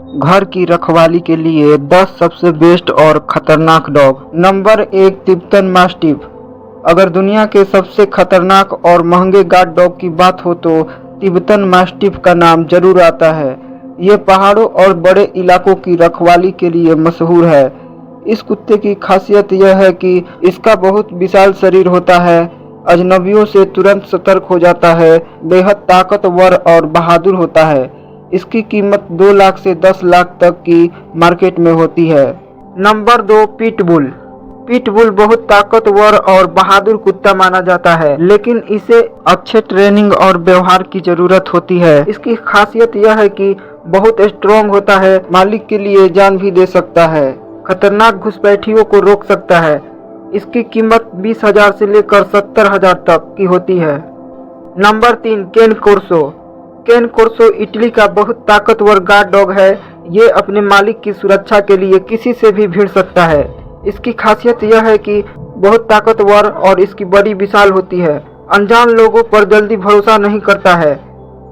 घर की रखवाली के लिए 10 सबसे बेस्ट और खतरनाक डॉग। Number 1, Tibetan mastiff. अगर दुनिया के सबसे खतरनाक और महंगे गार्ड डॉग की बात हो तो तिब्बतन मास्टिफ का नाम जरूर आता है। ये पहाड़ों और बड़े इलाकों की रखवाली के लिए मशहूर है। इस कुत्ते की खासियत यह है कि इसका बहुत विशाल शरीर होता है, अजनबियों से तुरंत सतर्क हो जाता है, बेहद ताकतवर और बहादुर होता है। इसकी कीमत 2 लाख से 10 लाख तक की मार्केट में होती है। Number 2, pitbull. पिटबुल बहुत ताकतवर और बहादुर कुत्ता माना जाता है, लेकिन इसे अच्छे ट्रेनिंग और व्यवहार की जरूरत होती है। इसकी खासियत यह है कि बहुत स्ट्रॉन्ग होता है, मालिक के लिए जान भी दे सकता है, खतरनाक घुसपैठियों को रोक सकता है। इसकी कीमत 20,000 से लेकर 70,000 तक की होती है। नंबर 3, केन कोर्सो। केन कोर्सो इटली का बहुत ताकतवर गार्ड डॉग है। ये अपने मालिक की सुरक्षा के लिए किसी से भी भिड़ सकता है। इसकी खासियत यह है कि बहुत ताकतवर और इसकी बड़ी विशाल होती है। अनजान लोगों पर जल्दी भरोसा नहीं करता है।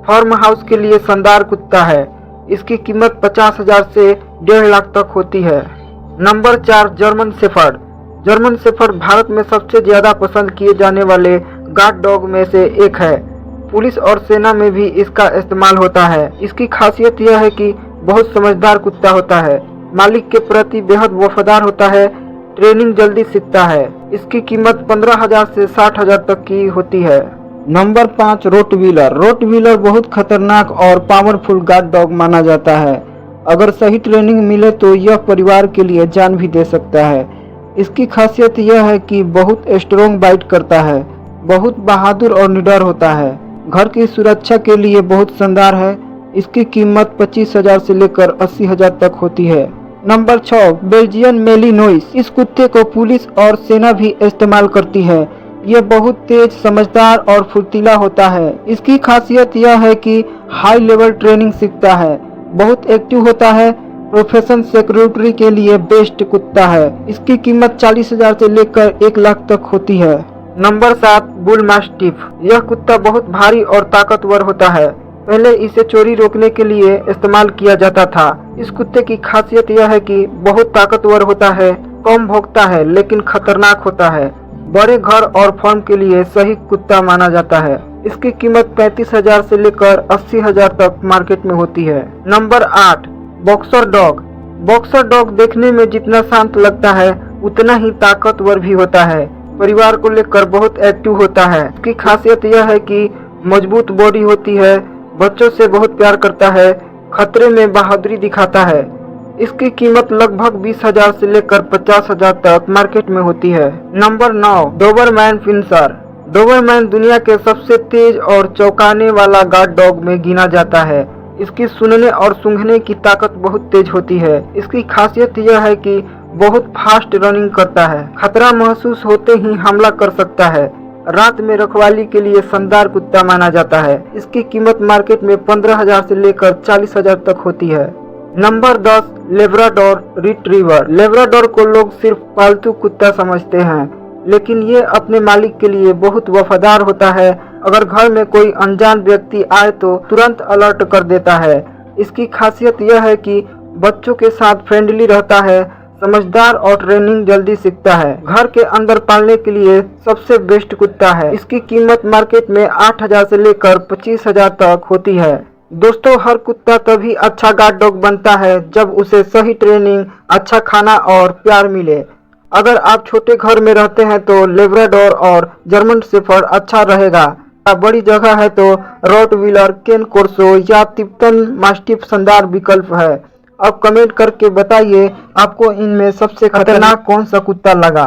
फार्म हाउस के लिए शानदार कुत्ता है। इसकी कीमत 50,000 से 1.5 लाख तक होती है। Number 4, German shepherd. German shepherd Bharat में सबसे ज्यादा पसंद किए जाने वाले गार्ड डॉग में से एक है। पुलिस और सेना में भी इसका इस्तेमाल होता है। इसकी खासियत यह है कि बहुत समझदार कुत्ता होता है, मालिक के प्रति बेहद वफादार होता है, ट्रेनिंग जल्दी सीखता है। इसकी कीमत 15,000 से 60,000 तक की होती है। Number 5, Rottweiler. रोटवीलर बहुत खतरनाक और पावरफुल गार्ड डॉग माना जाता है। अगर सही ट्रेनिंग मिले तो यह परिवार के लिए जान भी दे सकता है। इसकी खासियत यह है कि बहुत स्ट्रॉन्ग बाइट करता है, बहुत बहादुर और निडर होता है, घर की सुरक्षा के लिए बहुत शानदार है। इसकी कीमत 25,000 से लेकर 80,000 तक होती है। Number 6, Belgian Malinois. इस कुत्ते को पुलिस और सेना भी इस्तेमाल करती है। यह बहुत तेज, समझदार और फुर्तीला होता है। इसकी खासियत यह है कि हाई लेवल ट्रेनिंग सीखता है, बहुत एक्टिव होता है, प्रोफेशन सिक्योरिटी के लिए बेस्ट कुत्ता है। इसकी कीमत 40,000 से लेकर 1 लाख तक होती है। Number 7, bull mastiff. यह कुत्ता बहुत भारी और ताकतवर होता है। पहले इसे चोरी रोकने के लिए इस्तेमाल किया जाता था। इस कुत्ते की खासियत यह है कि बहुत ताकतवर होता है, कम भौंकता है लेकिन खतरनाक होता है। बड़े घर और फार्म के लिए सही कुत्ता माना जाता है। इसकी कीमत 35,000 से लेकर 80,000 तक मार्केट में होती है। Number 8, boxer dog. Boxer dog देखने में जितना शांत लगता है उतना ही ताकतवर भी होता है। परिवार को लेकर बहुत एक्टिव होता है। इसकी खासियत यह है कि मजबूत बॉडी होती है, बच्चों से बहुत प्यार करता है, खतरे में बहादुरी दिखाता है। इसकी कीमत लगभग 20,000 से लेकर 50,000 तक मार्केट में होती है। Number 9, Dobermann पिन्शर। डोबरमैन दुनिया के सबसे तेज और चौंकाने वाला गार्ड डॉग में गिना जाता है। इसकी सूंघने और सूंघने की ताकत बहुत तेज होती है। इसकी खासियत यह है कि बहुत फास्ट रनिंग करता है, खतरा महसूस होते ही हमला कर सकता है। रात में रखवाली के लिए शानदार कुत्ता माना जाता है। इसकी कीमत मार्केट में 15,000 से लेकर 40,000 तक होती है। Number 10, Labrador retriever. लेब्राडोर को लोग सिर्फ पालतू कुत्ता समझते हैं, लेकिन ये अपने मालिक के लिए बहुत वफादार होता है। अगर घर में कोई अनजान व्यक्ति आए तो तुरंत अलर्ट कर देता है। इसकी खासियत यह है कि बच्चों के साथ फ्रेंडली रहता है, समझदार और ट्रेनिंग जल्दी सीखता है। घर के अंदर पालने के लिए सबसे बेस्ट कुत्ता है। इसकी कीमत मार्केट में 8,000 से लेकर 25,000 तक होती है। दोस्तों, हर कुत्ता तभी अच्छा गार्ड डॉग बनता है जब उसे सही ट्रेनिंग, अच्छा खाना और प्यार मिले। अगर आप छोटे घर में रहते हैं तो लेब्राडोर और जर्मन शेफर्ड अच्छा रहेगा। बड़ी जगह है तो रोटवीलर, केन कोर्सो या तिब्बतन मास्टिफ शानदार विकल्प है। अब कमेंट करके बताइए आपको इनमें सबसे खतरनाक कौन सा कुत्ता लगा।